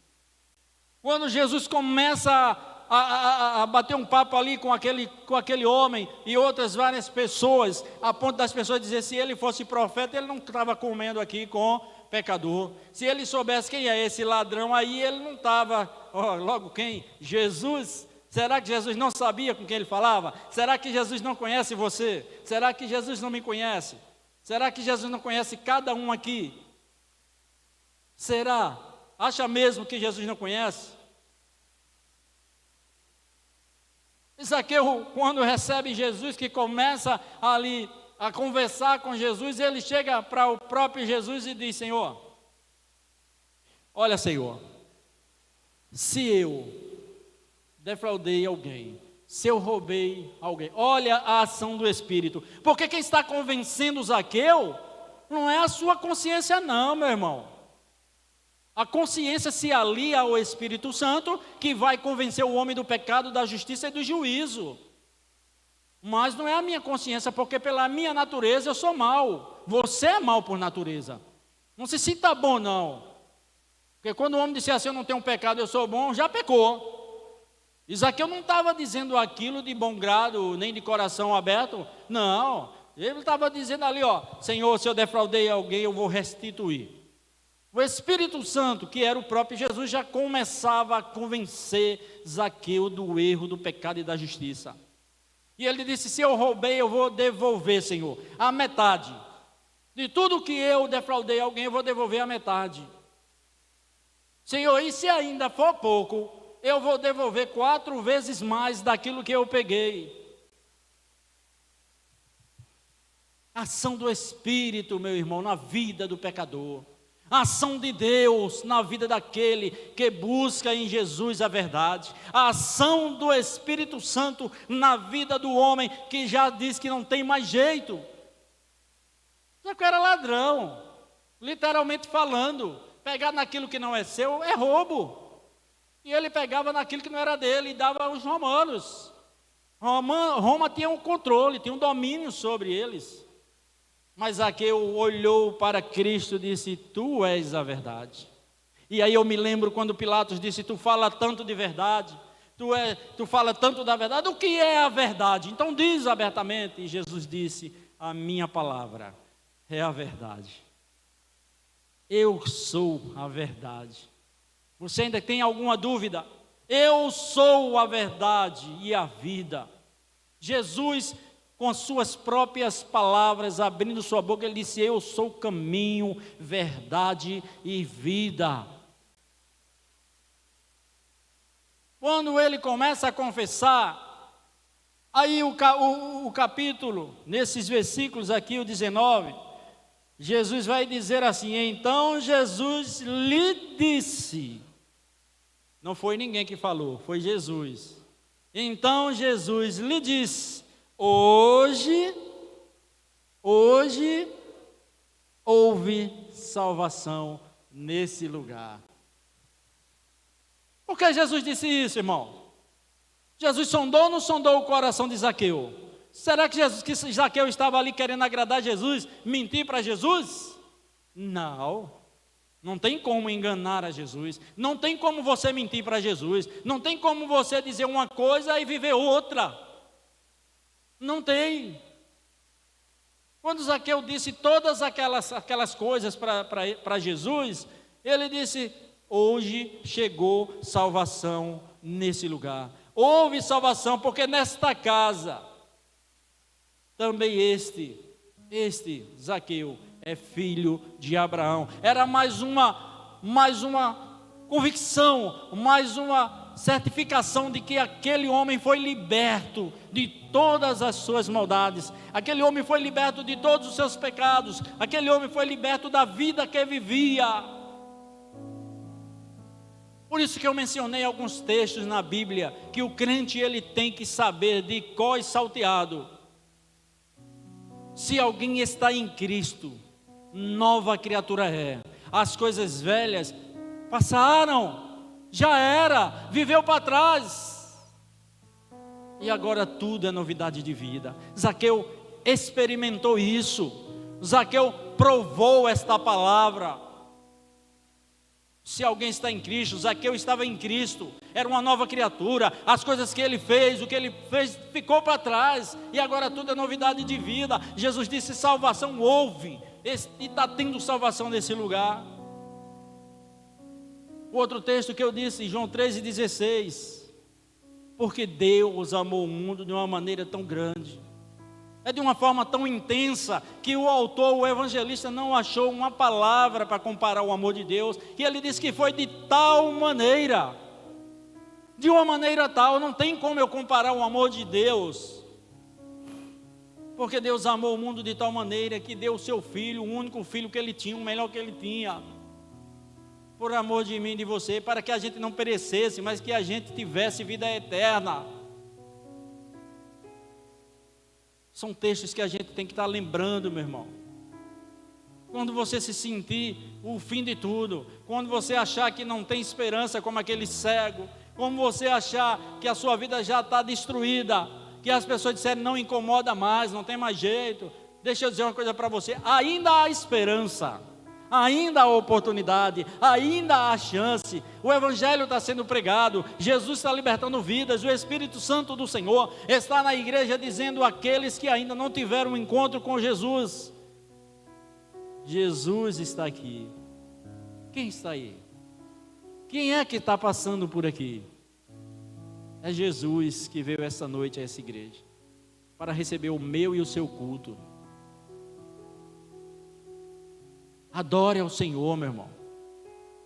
Quando Jesus começa a bater um papo ali com aquele homem e outras várias pessoas, a ponto das pessoas dizer: se ele fosse profeta, ele não estava comendo aqui com pecador. Se ele soubesse quem é esse ladrão aí, ele não estava, logo quem? Jesus. Será que Jesus não sabia com quem ele falava? Será que Jesus não conhece você? Será que Jesus não me conhece? Será que Jesus não conhece cada um aqui? Será? Acha mesmo que Jesus não conhece? Zaqueu, quando recebe Jesus, que começa ali a conversar com Jesus, ele chega para o próprio Jesus e diz: Senhor, olha, Senhor, se eu defraudei alguém, se eu roubei alguém, olha a ação do Espírito, porque quem está convencendo Zaqueu não é a sua consciência não, meu irmão. A consciência se alia ao Espírito Santo, que vai convencer o homem do pecado, da justiça e do juízo. Mas não é a minha consciência, porque pela minha natureza eu sou mau. Você é mau por natureza. Não se sinta bom, não. Porque quando o homem disser assim: eu não tenho pecado, eu sou bom, já pecou. Zaqueu não estava dizendo aquilo de bom grado, nem de coração aberto. Não, ele estava dizendo ali, Senhor, se eu defraudei alguém, eu vou restituir. O Espírito Santo, que era o próprio Jesus, já começava a convencer Zaqueu do erro, do pecado e da justiça. E ele disse: se eu roubei, eu vou devolver, Senhor, a metade. De tudo que eu defraudei alguém, eu vou devolver a metade. Senhor, e se ainda for pouco, eu vou devolver 4 vezes mais daquilo que eu peguei. Ação do Espírito, meu irmão, na vida do pecador. A ação de Deus na vida daquele que busca em Jesus a verdade. A ação do Espírito Santo na vida do homem que já diz que não tem mais jeito. Só que era ladrão, literalmente falando. Pegar naquilo que não é seu é roubo. E ele pegava naquilo que não era dele e dava aos romanos. Roma tinha um controle, tinha um domínio sobre eles. Mas Zaqueu olhou para Cristo e disse: tu és a verdade. E aí eu me lembro quando Pilatos disse: tu fala tanto de verdade, tu fala tanto da verdade, o que é a verdade? Então diz abertamente. E Jesus disse: a minha palavra é a verdade. Eu sou a verdade. Você ainda tem alguma dúvida? Eu sou a verdade e a vida. Jesus, com suas próprias palavras, abrindo sua boca, ele disse: eu sou o caminho, verdade e vida. Quando ele começa a confessar, aí o capítulo, nesses versículos aqui, o 19, Jesus vai dizer assim: então Jesus lhe disse. Não foi ninguém que falou, foi Jesus. Então Jesus lhe disse: hoje houve salvação nesse lugar. Por que Jesus disse isso, irmão? Jesus sondou ou não sondou o coração de Zaqueu? Será que Zaqueu estava ali querendo agradar Jesus, mentir para Jesus? Não tem como enganar a Jesus, não tem como você mentir para Jesus, não tem como você dizer uma coisa e viver outra, não tem. Quando Zaqueu disse todas aquelas coisas para Jesus, ele disse: hoje chegou salvação nesse lugar, houve salvação, porque nesta casa, também este Zaqueu é filho de Abraão. Era mais uma convicção, mais uma certificação de que aquele homem foi liberto de todas as suas maldades, aquele homem foi liberto de todos os seus pecados, aquele homem foi liberto da vida que vivia. Por isso que eu mencionei alguns textos na Bíblia, que o crente ele tem que saber de cor e salteado. Se alguém está em Cristo, nova criatura é. As coisas velhas passaram, já era, viveu para trás, e agora tudo é novidade de vida. Zaqueu experimentou isso, Zaqueu provou esta palavra. Se alguém está em Cristo, Zaqueu estava em Cristo, era uma nova criatura, as coisas que ele fez, o que ele fez ficou para trás, e agora tudo é novidade de vida. Jesus disse: salvação houve, e está tendo salvação nesse lugar. O outro texto que eu disse, João 13,16, porque Deus amou o mundo de uma maneira tão grande, é de uma forma tão intensa, que o autor, o evangelista, não achou uma palavra para comparar o amor de Deus, e ele disse que foi de tal maneira, de uma maneira tal, não tem como eu comparar o amor de Deus, porque Deus amou o mundo de tal maneira que deu o seu filho, o único filho que ele tinha, o melhor que ele tinha, por amor de mim e de você, para que a gente não perecesse, mas que a gente tivesse vida eterna. São textos que a gente tem que estar lembrando, meu irmão. Quando você se sentir o fim de tudo, quando você achar que não tem esperança como aquele cego, quando você achar que a sua vida já está destruída, que as pessoas disseram: não incomoda mais, não tem mais jeito. Deixa eu dizer uma coisa para você: ainda há esperança, ainda há oportunidade, ainda há chance. O Evangelho está sendo pregado, Jesus está libertando vidas, o Espírito Santo do Senhor está na igreja dizendo àqueles que ainda não tiveram um encontro com Jesus: Jesus está aqui. Quem está aí? Quem é que está passando por aqui? É Jesus que veio essa noite a essa igreja para receber o meu e o seu culto. Adore ao Senhor, meu irmão.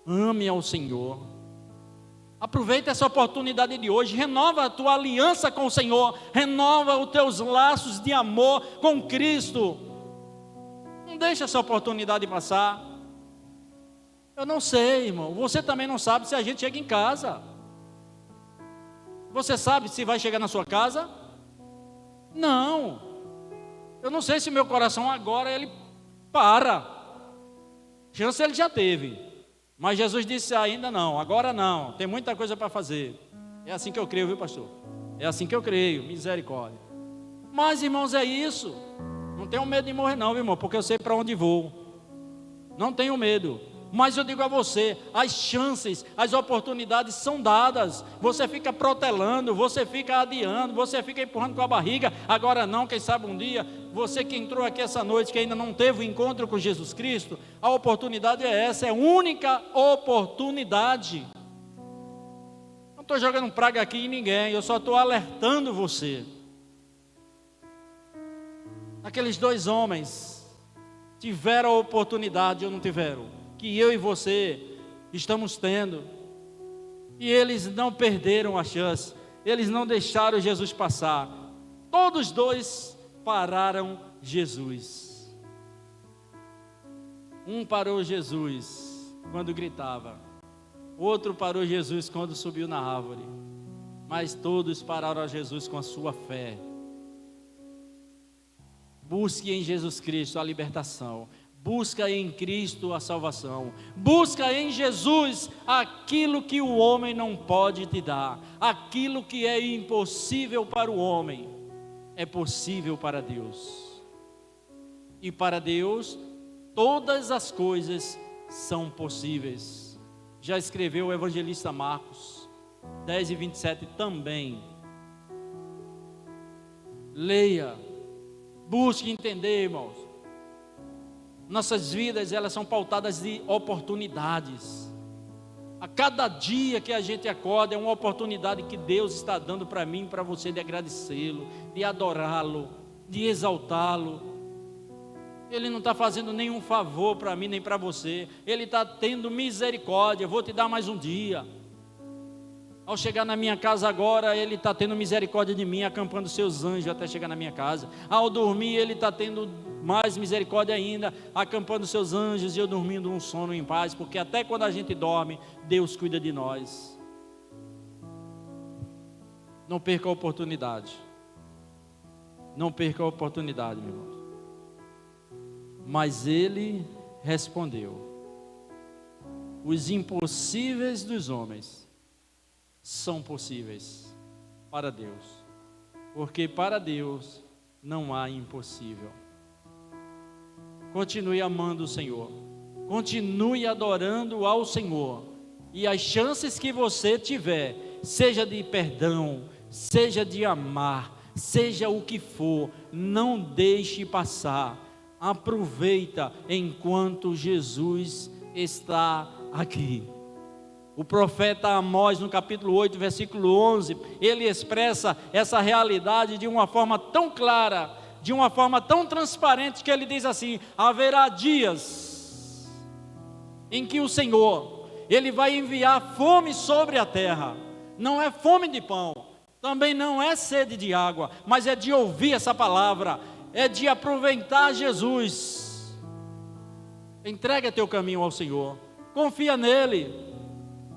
Ame ao Senhor. Aproveita essa oportunidade de hoje. Renova a tua aliança com o Senhor. Renova os teus laços de amor com Cristo. Não deixa essa oportunidade passar. Eu não sei, irmão. Você também não sabe se a gente chega em casa. Você sabe se vai chegar na sua casa? Não. Eu não sei se meu coração agora ele para. Chance ele já teve, mas Jesus disse: ainda não, agora não, tem muita coisa para fazer. É assim que eu creio, viu, pastor? É assim que eu creio, misericórdia. Mas, irmãos, é isso. Não tenho medo de morrer não, meu irmão, porque eu sei para onde vou. Não tenho medo. Mas eu digo a você, as chances, as oportunidades são dadas. Você fica protelando, você fica adiando, você fica empurrando com a barriga. Agora não, quem sabe um dia, você que entrou aqui essa noite, que ainda não teve o encontro com Jesus Cristo, a oportunidade é essa, é a única oportunidade. Não estou jogando praga aqui em ninguém, eu só estou alertando você. Aqueles dois homens tiveram a oportunidade ou não tiveram? Que eu e você estamos tendo, e eles não perderam a chance, eles não deixaram Jesus passar, todos dois pararam Jesus. Um parou Jesus quando gritava, outro parou Jesus quando subiu na árvore, mas todos pararam Jesus com a sua fé. Busque em Jesus Cristo a libertação. Busca em Cristo a salvação. Busca em Jesus aquilo que o homem não pode te dar. Aquilo que é impossível para o homem é possível para Deus. E para Deus todas as coisas são possíveis. Já escreveu o evangelista Marcos 10:27 também. Leia, busque entender, irmãos. Nossas vidas, elas são pautadas de oportunidades. A cada dia que a gente acorda é uma oportunidade que Deus está dando para mim e para você de agradecê-lo, de adorá-lo, de exaltá-lo. Ele não está fazendo nenhum favor para mim nem para você. Ele está tendo misericórdia. Vou te dar mais um dia. Ao chegar na minha casa agora, Ele está tendo misericórdia de mim, acampando seus anjos até chegar na minha casa. Ao dormir, Ele está tendo mais misericórdia ainda, acampando seus anjos e eu dormindo um sono em paz, porque até quando a gente dorme, Deus cuida de nós. Não perca a oportunidade. Não perca a oportunidade, meu irmão. Mas ele respondeu: os impossíveis dos homens são possíveis para Deus, porque para Deus não há impossível. Continue amando o Senhor, continue adorando ao Senhor, e as chances que você tiver, seja de perdão, seja de amar, seja o que for, não deixe passar. Aproveita enquanto Jesus está aqui. O profeta Amós, no capítulo 8, versículo 11, ele expressa essa realidade de uma forma tão clara, de uma forma tão transparente, que ele diz assim: haverá dias em que o Senhor, Ele vai enviar fome sobre a terra. Não é fome de pão, também não é sede de água, mas é de ouvir essa palavra, é de aproveitar Jesus. Entrega teu caminho ao Senhor, confia nele.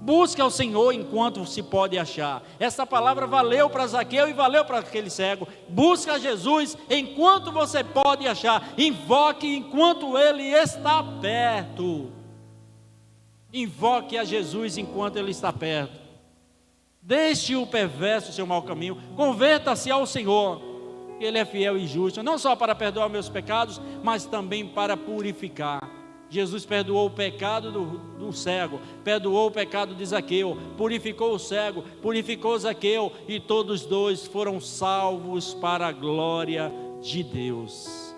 Busca ao Senhor enquanto se pode achar. Essa palavra valeu para Zaqueu e valeu para aquele cego. Busca Jesus enquanto você pode achar. Invoque enquanto Ele está perto. Invoque a Jesus enquanto Ele está perto. Deixe o perverso seu mau caminho. Converta-se ao Senhor. Ele é fiel e justo, não só para perdoar meus pecados, mas também para purificar. Jesus perdoou o pecado do cego, perdoou o pecado de Zaqueu, purificou o cego, purificou Zaqueu, e todos dois foram salvos para a glória de Deus.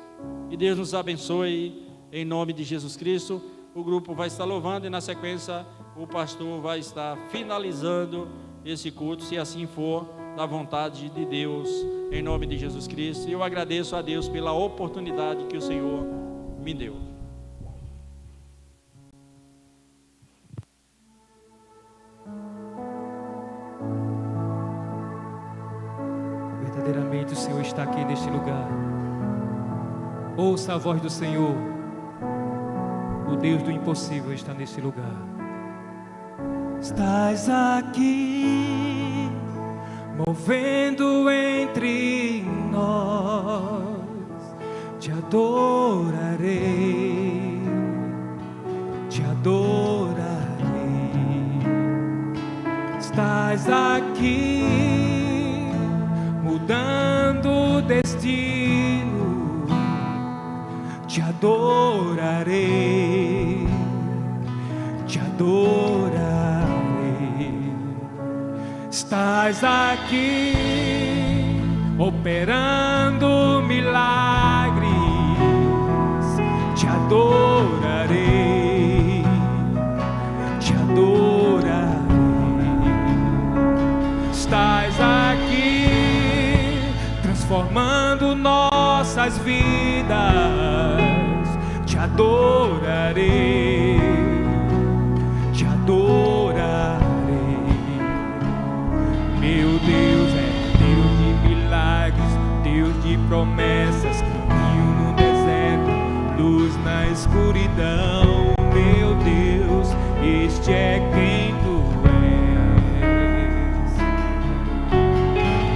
Que Deus nos abençoe, em nome de Jesus Cristo. O grupo vai estar louvando e na sequência o pastor vai estar finalizando esse culto, se assim for, da vontade de Deus, em nome de Jesus Cristo. E eu agradeço a Deus pela oportunidade que o Senhor me deu. Verdadeiramente o Senhor está aqui neste lugar. Ouça a voz do Senhor. O Deus do impossível está neste lugar. Estás aqui, movendo entre nós. Te adorarei, te adorarei. Estás aqui, mudando o destino te adorarei, te adorarei. Estás aqui operando milagres, te adorarei, te adorarei. Estás aqui transformando nossas vidas, te adorarei, te adorarei. Meu Deus é Deus de milagres, Deus de promessas, caminho no deserto, luz na escuridão. Meu Deus, este é quem tu és.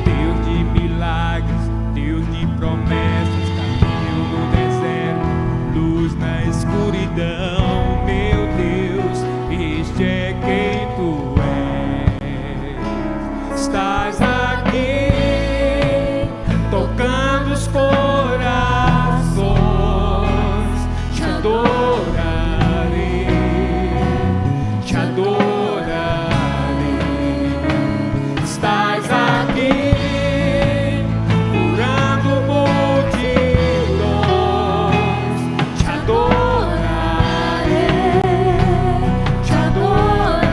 Deus de milagres, Deus de promessas, caminho no deserto, luz na escuridão. Meu Deus, este é quem tu és. Estás aqui tocando os corações, te adorarei, te adorarei. Estás aqui curando multidões, te adorarei, te adorarei.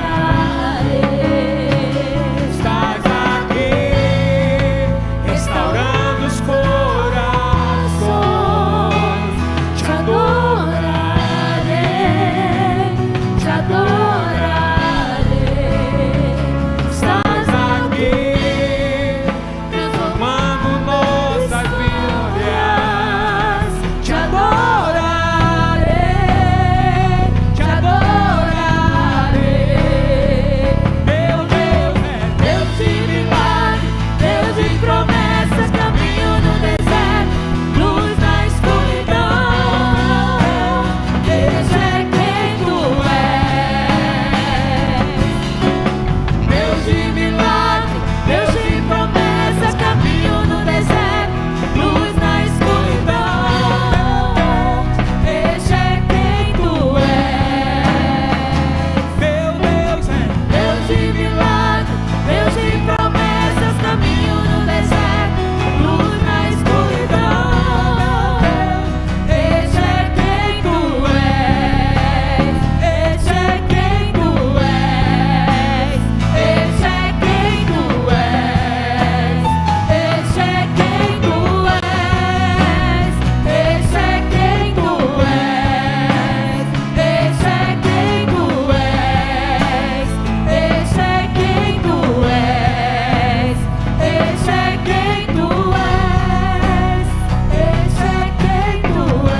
Estás aqui restaurando os corações, te adorarei, te adorarei. Estás aqui transformando nossas vidas, te adorarei, te adorarei. Meu Deus é Deus de milagres, Deus de promessas, caminho no deserto, luz na escuridão. Esse é quem tu és. Deus de milagres, Deus de promessas, caminho no deserto, luz na escuridão. Esse é quem tu és. Meu Deus é Deus de milagres, Deus de promessas, caminho no deserto, luz na escuridão. Esse é quem tu és. Esse é quem tu és. Esse é quem tu és. Esse é quem tu és. Esse é quem tu és. Esse é quem tu és. Esse é quem tu és. Esse é quem tu és. Esse é quem tu és.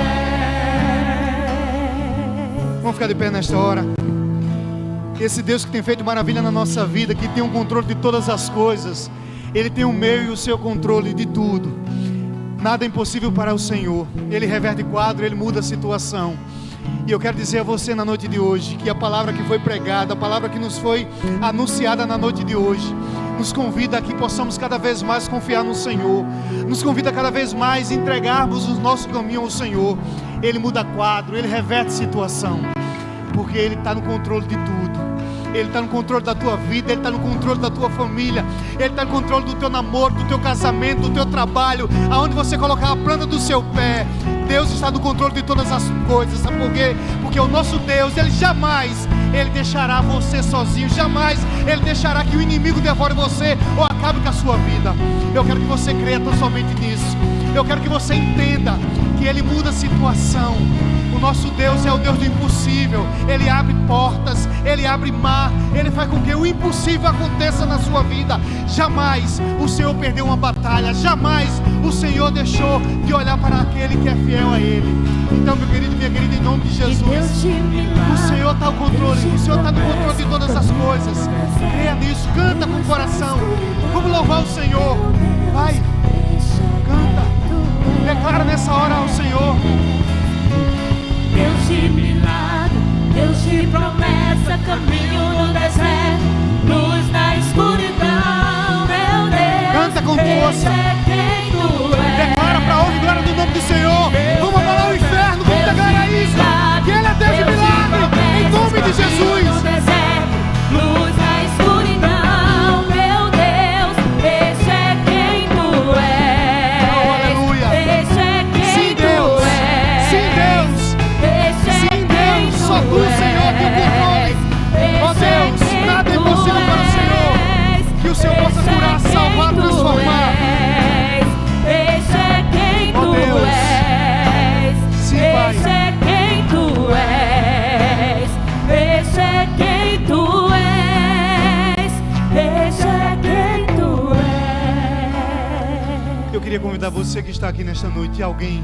Vamos ficar de pé nesta hora. Esse Deus que tem feito maravilha na nossa vida, que tem o controle de todas as coisas, Ele tem o meu e o seu controle de tudo. Nada é impossível para o Senhor. Ele reverte quadro, Ele muda a situação. E eu quero dizer a você na noite de hoje, que a palavra que foi pregada, a palavra que nos foi anunciada na noite de hoje, nos convida a que possamos cada vez mais confiar no Senhor, nos convida a cada vez mais entregarmos o nosso caminho ao Senhor. Ele muda quadro, Ele reverte situação, porque Ele está no controle de tudo. Ele está no controle da tua vida, Ele está no controle da tua família, Ele está no controle do teu namoro, do teu casamento, do teu trabalho, aonde você colocar a planta do seu pé. Deus está no controle de todas as coisas. Sabe por quê? Porque o nosso Deus, Ele jamais Ele deixará você sozinho, jamais Ele deixará que o inimigo devore você ou acabe com a sua vida. Eu quero que você creia tão somente nisso. Eu quero que você entenda que Ele muda a situação. O nosso Deus é o Deus do impossível. Ele abre portas, Ele abre mar, Ele faz com que o impossível aconteça na sua vida. Jamais o Senhor perdeu uma batalha, jamais o Senhor deixou de olhar para aquele que é fiel a Ele. Então, meu querido, minha querida, em nome de Jesus, o Senhor está no controle, o Senhor está no controle de todas as coisas. Creia nisso, canta com o coração. Vamos louvar o Senhor. Vai, canta, declara nessa hora ao Senhor. Deus de milagre, Deus de promessa, caminho no deserto, luz na escuridão, meu Deus. Canta com força. Esse é quem tu és. Declara para a honra e glória do nome do Senhor. Vamos abalar o inferno Obrigado a você que está aqui nesta noite. E alguém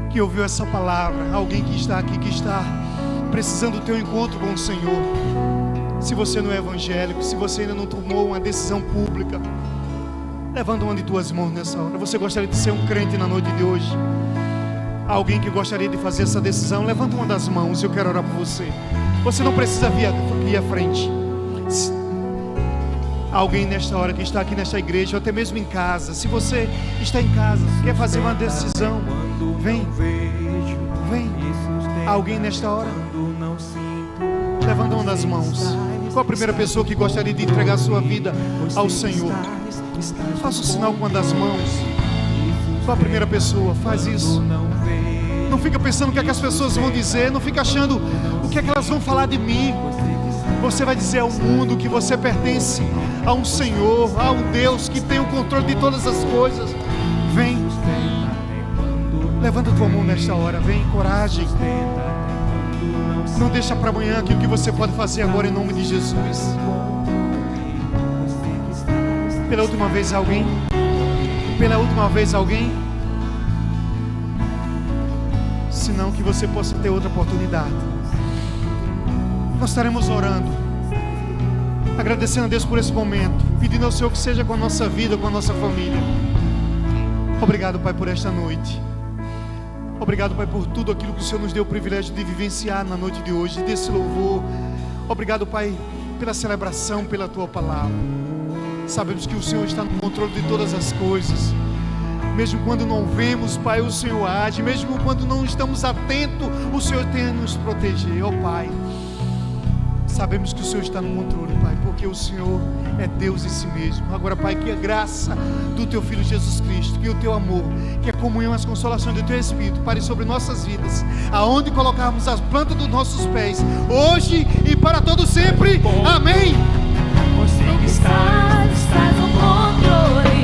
que ouviu essa palavra, alguém que está aqui, que está precisando do teu encontro com o Senhor. Se você não é evangélico, se você ainda não tomou uma decisão pública, levanta uma de tuas mãos nessa hora. Você gostaria de ser um crente na noite de hoje? Alguém que gostaria de fazer essa decisão, levanta uma das mãos e eu quero orar por você. Você não precisa vir aqui à frente. Alguém nesta hora que está aqui nesta igreja, ou até mesmo em casa, se você está em casa, quer fazer uma decisão, vem. Alguém nesta hora, levanta uma das mãos. Qual a primeira pessoa que gostaria de entregar a sua vida ao Senhor? Faça o sinal com uma das mãos. Qual a primeira pessoa? Faz isso. Não fica pensando o que é que as pessoas vão dizer. Não fica achando o que é que elas vão falar de mim. Você vai dizer ao mundo que você pertence a um Senhor, a um Deus que tem o controle de todas as coisas. Vem. Levanta tua mão nesta hora. Vem, coragem. Não deixa para amanhã aquilo que você pode fazer agora em nome de Jesus. Pela última vez alguém? Pela última vez alguém? Senão que você possa ter outra oportunidade. Nós estaremos orando, agradecendo a Deus por esse momento, pedindo ao Senhor que seja com a nossa vida, com a nossa família. Obrigado, Pai, por esta noite. Obrigado, Pai, por tudo aquilo que o Senhor nos deu o privilégio de vivenciar na noite de hoje, desse louvor. Obrigado, Pai, pela celebração, pela Tua palavra. Sabemos que o Senhor está no controle de todas as coisas. Mesmo quando não vemos, Pai, o Senhor age. Mesmo quando não estamos atentos, o Senhor tem a nos proteger. Ó Pai, sabemos que o Senhor está no controle, Pai, porque o Senhor é Deus em si mesmo. Agora, Pai, que a graça do Teu Filho Jesus Cristo, que o Teu amor, que a comunhão e as consolações do Teu Espírito pare sobre nossas vidas, aonde colocarmos as plantas dos nossos pés, hoje e para todo sempre. Amém. Você que estás no controle.